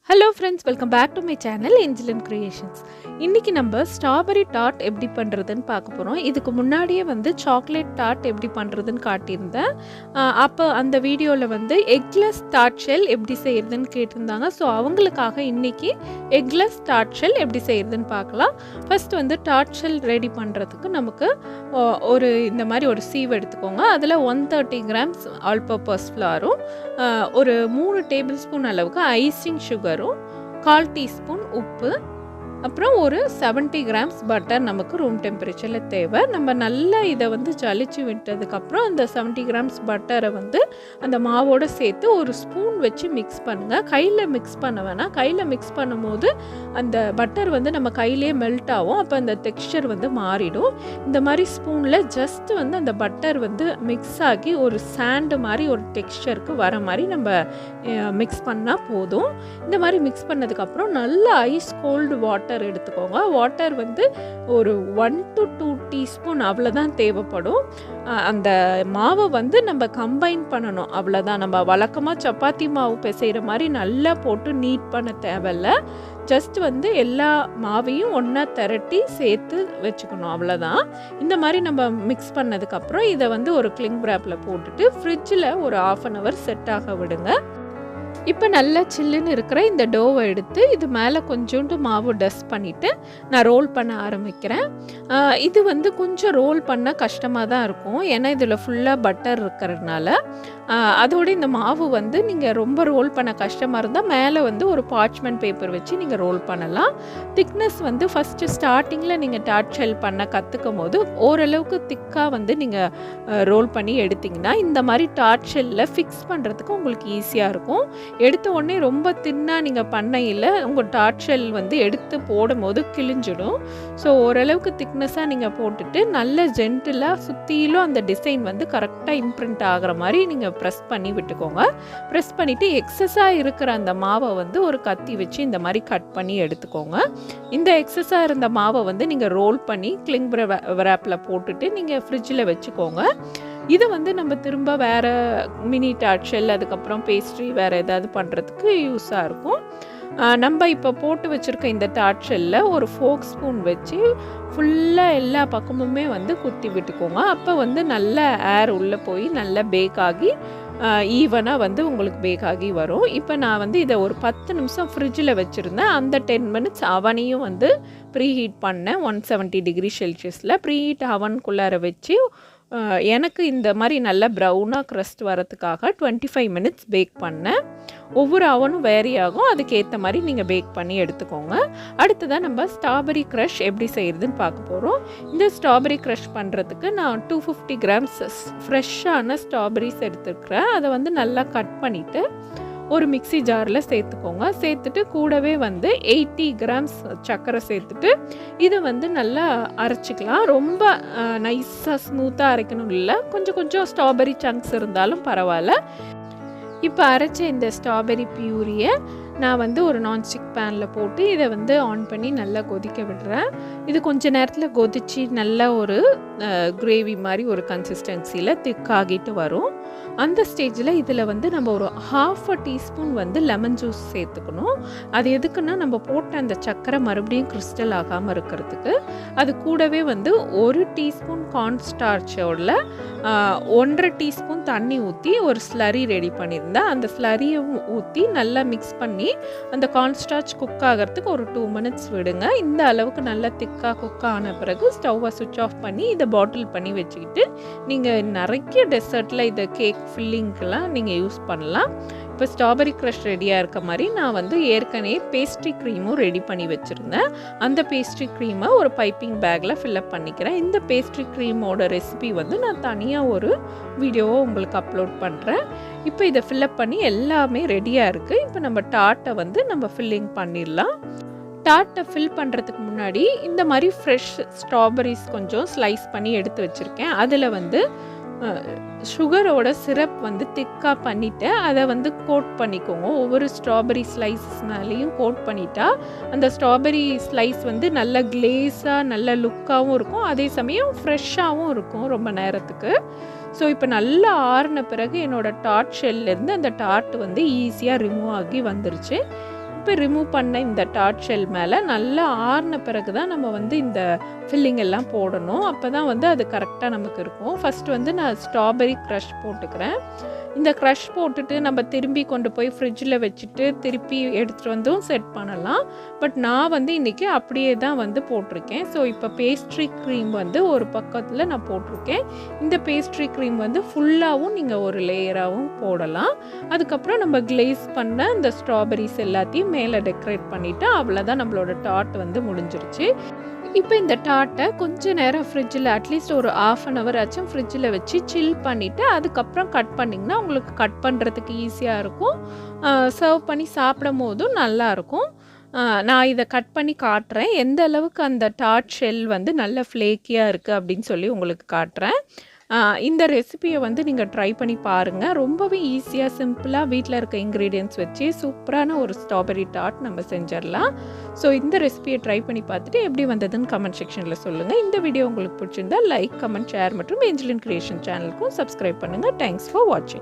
Hello friends, welcome back to my channel angelinecreations. இன்னைக்கு நம்ம strawberry dart எப்படி பண்ணுறதுன்னு பார்க்க போகிறோம். இதுக்கு முன்னாடியே சாக்லேட் டார்ட் எப்படி பண்ணுறதுன்னு காட்டியிருந்தேன். அப்போ அந்த வீடியோவில் எக்லெஸ் டார்ட் ஷெல் எப்படி செய்கிறதுன்னு கேட்டிருந்தாங்க. ஸோ அவங்களுக்காக இன்றைக்கி எக்லெஸ் டார்ட் ஷெல் எப்படி செய்கிறதுன்னு பார்க்கலாம். ஃபர்ஸ்ட் டார்ட் ஷெல் ரெடி பண்ணுறதுக்கு நமக்கு இந்த மாதிரி ஒரு சீவ் எடுத்துக்கோங்க. அதில் 130 கிராம்ஸ் ஆல் பர்பஸ் ஃப்ளாரும் ஒரு 3 டேபிள் ஸ்பூன் அளவுக்கு ஐசிங் சுகரும் 1/4 டீஸ்பூன் உப்பு அப்புறம் ஒரு 70 கிராம்ஸ் பட்டர் நமக்கு ரூம் டெம்பரேச்சரில் தேவை. நம்ம நல்லா இதை ஜலிச்சு விட்டதுக்கப்புறம் அந்த 70 கிராம்ஸ் பட்டரை அந்த மாவோடு சேர்த்து ஒரு ஸ்பூன் வச்சு மிக்ஸ் பண்ணுங்கள். கையில் மிக்ஸ் பண்ண வேணாம். கையில் மிக்ஸ் பண்ணும்போது அந்த பட்டர் நம்ம கையிலே மெல்ட் ஆகும். அப்போ அந்த டெக்ஸ்சர் மாறிடும். இந்த மாதிரி ஸ்பூனில் ஜஸ்ட் அந்த பட்டர் மிக்ஸ் ஆகி ஒரு சாண்டு மாதிரி ஒரு டெக்ஸ்சருக்கு வர மாதிரி நம்ம மிக்ஸ் பண்ணால் போதும். இந்த மாதிரி மிக்ஸ் பண்ணதுக்கப்புறம் நல்ல ஐஸ் கோல்டு வாட்டர் எடுத்துக்கோங்க. வாட்டர் ஒரு 1 to 2 டீஸ்பூன் அவ்வளோதான் தேவைப்படும். அந்த மாவை நம்ம கம்பைன் பண்ணணும், அவ்வளோதான். நம்ம வழக்கமாக சப்பாத்தி மாவு பிசைகிற மாதிரி நல்லா போட்டு நீட் பண்ண தேவையில்ல. ஜஸ்ட் எல்லா மாவையும் ஒன்றா திரட்டி சேர்த்து வச்சுக்கணும், அவ்வளோதான். இந்த மாதிரி நம்ம மிக்ஸ் பண்ணதுக்கப்புறம் இதை ஒரு கிளிங் ரேப்பில் போட்டுட்டு ஃப்ரிட்ஜில் ஒரு 1/2 hour செட் ஆக விடுங்க. இப்போ நல்லா சில்லுன்னு இருக்கிற இந்த டோவை எடுத்து இது மேலே கொஞ்சோண்டு மாவு டஸ்ட் பண்ணிவிட்டு நான் ரோல் பண்ண ஆரம்பிக்கிறேன். இது கொஞ்சம் ரோல் பண்ண கஷ்டமாக தான் இருக்கும், ஏன்னா இதில் ஃபுல்லாக பட்டர் இருக்கிறதுனால. அதோடு இந்த மாவு நீங்கள் ரொம்ப ரோல் பண்ண கஷ்டமாக இருந்தால் மேலே ஒரு பார்ச்மெண்ட் பேப்பர் வச்சு நீங்கள் ரோல் பண்ணலாம். திக்னஸ் ஃபஸ்ட்டு ஸ்டார்டிங்கில் நீங்கள் டார்ட் ஷெல் பண்ண கற்றுக்கும் போது ஓரளவுக்கு திக்காக நீங்கள் ரோல் பண்ணி எடுத்திங்கன்னா இந்த மாதிரி டார்ட் ஷெல்லில் ஃபிக்ஸ் பண்ணுறதுக்கு உங்களுக்கு ஈஸியாக இருக்கும். எடுத்த உடனே ரொம்ப தின்னாக நீங்கள் பண்ணையில் உங்கள் டார்ட் ஷெல் எடுத்து போடும் போது கிழிஞ்சிடும். ஸோ ஓரளவுக்கு திக்னஸாக நீங்கள் போட்டுட்டு நல்ல ஜென்டிலாக சுற்றிலும் அந்த டிசைன் கரெக்டாக இம்ப்ரிண்ட் ஆகிற மாதிரி நீங்கள் ப்ரெஸ் பண்ணி விட்டுக்கோங்க. ப்ரெஸ் பண்ணிவிட்டு எக்ஸஸாக இருக்கிற அந்த மாவை ஒரு கத்தி வச்சு இந்த மாதிரி கட் பண்ணி எடுத்துக்கோங்க. இந்த எக்ஸஸாக இருந்த மாவை நீங்கள் ரோல் பண்ணி கிளிங் ரேப்பில் போட்டுட்டு நீங்கள் ஃப்ரிட்ஜில் வச்சுக்கோங்க. இது நம்ம திரும்ப வேறு மினி டார்ட் ஷெல் அதுக்கப்புறம் பேஸ்ட்ரி வேறு ஏதாவது பண்ணுறதுக்கு யூஸாக இருக்கும். நம்ம இப்போ போட்டு வச்சுருக்க இந்த டார்ட் ஷெல்லில் ஒரு ஃபோக் ஸ்பூன் வச்சு ஃபுல்லாக எல்லா பக்கமுமே குத்தி விட்டுக்கோங்க. அப்போ நல்ல ஏர் உள்ளே போய் நல்லா பேக் ஆகி ஈவனாக உங்களுக்கு பேக் ஆகி வரும். இப்போ நான் இதை ஒரு 10 நிமிஷம் ஃப்ரிட்ஜில் வச்சுருந்தேன். அந்த 10 minutes அவனையும் ப்ரீ ஹீட் பண்ணேன். 170 டிகிரி செல்சியஸில் ப்ரீ ஹீட் அவனுக்குள்ளார வச்சு எனக்கு இந்த மாதிரி நல்ல ப்ரௌனாக க்ரஸ்ட் வரத்துக்காக 25 minutes பேக் பண்ணேன். ஒவ்வொரு அவனும் வேரி ஆகும், அதுக்கேற்ற மாதிரி நீங்கள் பேக் பண்ணி எடுத்துக்கோங்க. அடுத்ததான் நம்ம ஸ்ட்ராபெரி க்ரஷ் எப்படி செய்கிறதுன்னு பார்க்க போகிறோம். இந்த ஸ்ட்ராபெரி க்ரஷ் பண்ணுறதுக்கு நான் 250 கிராம்ஸ் ஃப்ரெஷ்ஷான ஸ்ட்ராபெரிஸ் எடுத்துருக்கிறேன். அதை நல்லா கட் பண்ணிவிட்டு ஒரு மிக்ஸி ஜாரில் சேர்த்துக்கோங்க. சேர்த்துட்டு கூடவே 80 கிராம்ஸ் சர்க்கரை சேர்த்துட்டு இதை நல்லா அரைச்சிக்கலாம். ரொம்ப நைஸாக ஸ்மூத்தாக அரைக்கணும் இல்லை, கொஞ்சம் கொஞ்சம் ஸ்ட்ராபெரி சங்க்ஸ் இருந்தாலும் பரவாயில்ல. இப்போ அரைச்ச இந்த ஸ்ட்ராபெரி பியூரியை நான் ஒரு நான்ஸ்டிக் பேனில் போட்டு இதை ஆன் பண்ணி நல்லா கொதிக்க விடுறேன். இது கொஞ்சம் நேரத்தில் கொதித்து நல்ல ஒரு கிரேவி மாதிரி ஒரு கன்சிஸ்டன்சியில் திக்காகிட்டு வரும். அந்த ஸ்டேஜில் இதில் நம்ம ஒரு 1/2 டீஸ்பூன் லெமன் ஜூஸ் சேர்த்துக்கணும். அது எதுக்குன்னா நம்ம போட்ட அந்த சக்கரை மறுபடியும் கிறிஸ்டல் ஆகாமல் இருக்கிறதுக்கு. அது கூடவே 1 டீஸ்பூன் கார்ன்ஸ்டார்ச்சோட 1/2 டீஸ்பூன் தண்ணி ஊற்றி ஒரு ஸ்லரி ரெடி பண்ணியிருந்தேன். அந்த ஸ்லரியை ஊற்றி நல்லா மிக்ஸ் பண்ணி அந்த கார்ன்ஸ்டார்ச் குக் ஆகிறதுக்கு ஒரு 2 minutes விடுங்க. இந்த அளவுக்கு நல்லா திக்காக குக் ஆன பிறகு ஸ்டவ்வை சுவிட்ச் ஆஃப் பண்ணி இதை பாட்டில் பண்ணி வச்சுக்கிட்டு நீங்கள் நிறைய டெசர்ட்டில் இதை கேக் ஃபில்லிங்க்கெலாம் நீங்கள் யூஸ் பண்ணலாம். இப்போ ஸ்ட்ராபெரி க்ரஷ் ரெடியாக இருக்க மாதிரி நான் ஏற்கனவே பேஸ்ட்ரி க்ரீமும் ரெடி பண்ணி வச்சுருந்தேன். அந்த பேஸ்ட்ரி க்ரீமை ஒரு பைப்பிங் பேக்கில் ஃபில்லப் பண்ணிக்கிறேன். இந்த பேஸ்ட்ரி க்ரீமோட ரெசிபி நான் தனியாக ஒரு வீடியோவை உங்களுக்கு அப்லோட் பண்ணுறேன். இப்போ இதை ஃபில்லப் பண்ணி எல்லாமே ரெடியாக இருக்குது. இப்போ நம்ம டார்ட்டை நம்ம ஃபில்லிங் பண்ணிடலாம். டார்ட்டை ஃபில் பண்ணுறதுக்கு முன்னாடி இந்த மாதிரி ஃப்ரெஷ் ஸ்ட்ராபெரிஸ் கொஞ்சம் ஸ்லைஸ் பண்ணி எடுத்து வச்சுருக்கேன். அதில் சுகரோட சிரப் திக்காக பண்ணிவிட்டு அதை கோட் பண்ணிக்கோங்க. ஒவ்வொரு ஸ்ட்ராபெரி ஸ்லைஸஸ் மேலேயும் கோட் பண்ணிட்டா அந்த ஸ்ட்ராபெரி ஸ்லைஸ் நல்ல கிளேஸாக நல்ல லுக்காகவும் இருக்கும், அதே சமயம் ஃப்ரெஷ்ஷாகவும் இருக்கும் ரொம்ப நேரத்துக்கு. ஸோ இப்போ நல்லா ஆறின பிறகு என்னோடய டார்ட் ஷெல்லேருந்து அந்த டார்ட் ஈஸியாக ரிமூவ் ஆகி வந்துருச்சு. இப்போ ரிமூவ் பண்ண இந்த டார்ட் ஷெல் மேலே நல்லா ஆறின பிறகு தான் நம்ம வந்து இந்த ஃபில்லிங் எல்லாம் போடணும். அப்போ தான் வந்து அது கரெக்டாக நமக்கு இருக்கும். ஃபஸ்ட்டு வந்து நான் ஸ்ட்ராபெரி க்ரஷ் போட்டுக்கிறேன். இந்த க்ரஷ் போட்டுட்டு நம்ம திரும்பி கொண்டு போய் ஃப்ரிட்ஜில் வச்சுட்டு திருப்பி எடுத்துகிட்டு வந்தும் செட் பண்ணலாம். பட் நான் வந்து இன்றைக்கி அப்படியே தான் வந்து போட்டிருக்கேன். ஸோ இப்போ பேஸ்ட்ரி க்ரீம் வந்து ஒரு பக்கத்தில் நான் போட்டிருக்கேன். இந்த பேஸ்ட்ரி க்ரீம் வந்து ஃபுல்லாகவும் நீங்கள் ஒரு லேயராகவும் போடலாம். அதுக்கப்புறம் நம்ம கிளேஸ் பண்ண இந்த ஸ்ட்ராபெரிஸ் எல்லாத்தையும் மேலே டெக்கரேட் பண்ணிவிட்டு அவ்வளோதான், நம்மளோட டார்ட் வந்து முடிஞ்சிருச்சு. இப்போ இந்த டார்ட்டை கொஞ்சம் நேரம் ஃப்ரிட்ஜில் அட்லீஸ்ட் ஒரு 1/2 hour ஆச்சும் ஃப்ரிட்ஜில் வச்சு சில் பண்ணிவிட்டு அதுக்கப்புறம் கட் பண்ணிங்கன்னா உங்களுக்கு கட் பண்ணுறதுக்கு ஈஸியாக இருக்கும். சர்வ் பண்ணி சாப்பிடும் போதும் நல்லாயிருக்கும். நான் இதை கட் பண்ணி காட்டுறேன், எந்த அளவுக்கு அந்த டார்ட் ஷெல் வந்து நல்ல ஃப்ளேக்கியாக இருக்குது அப்படின்னு சொல்லி உங்களுக்கு காட்டுறேன். இந்த ரெசிபியை வந்து நீங்கள் ட்ரை பண்ணி பாருங்கள். ரொம்பவே ஈஸியாக சிம்பிளாக வீட்டில் இருக்க இன்க்ரீடியன்ட்ஸ் வச்சு சூப்பரான ஒரு ஸ்ட்ராபெரி டார்ட் நம்ம செஞ்சிடலாம். ஸோ இந்த ரெசிபியை ட்ரை பண்ணி பார்த்துட்டு எப்படி வந்ததுன்னு கமெண்ட் செக்ஷனில் சொல்லுங்கள். இந்த வீடியோ உங்களுக்கு பிடிச்சிருந்தா லைக், கமெண்ட், ஷேர் மற்றும் ஏஞ்சலின் கிரியேஷன் சேனலுக்கும் சப்ஸ்கிரைப் பண்ணுங்கள். தேங்க்ஸ் ஃபார் வாட்சிங்.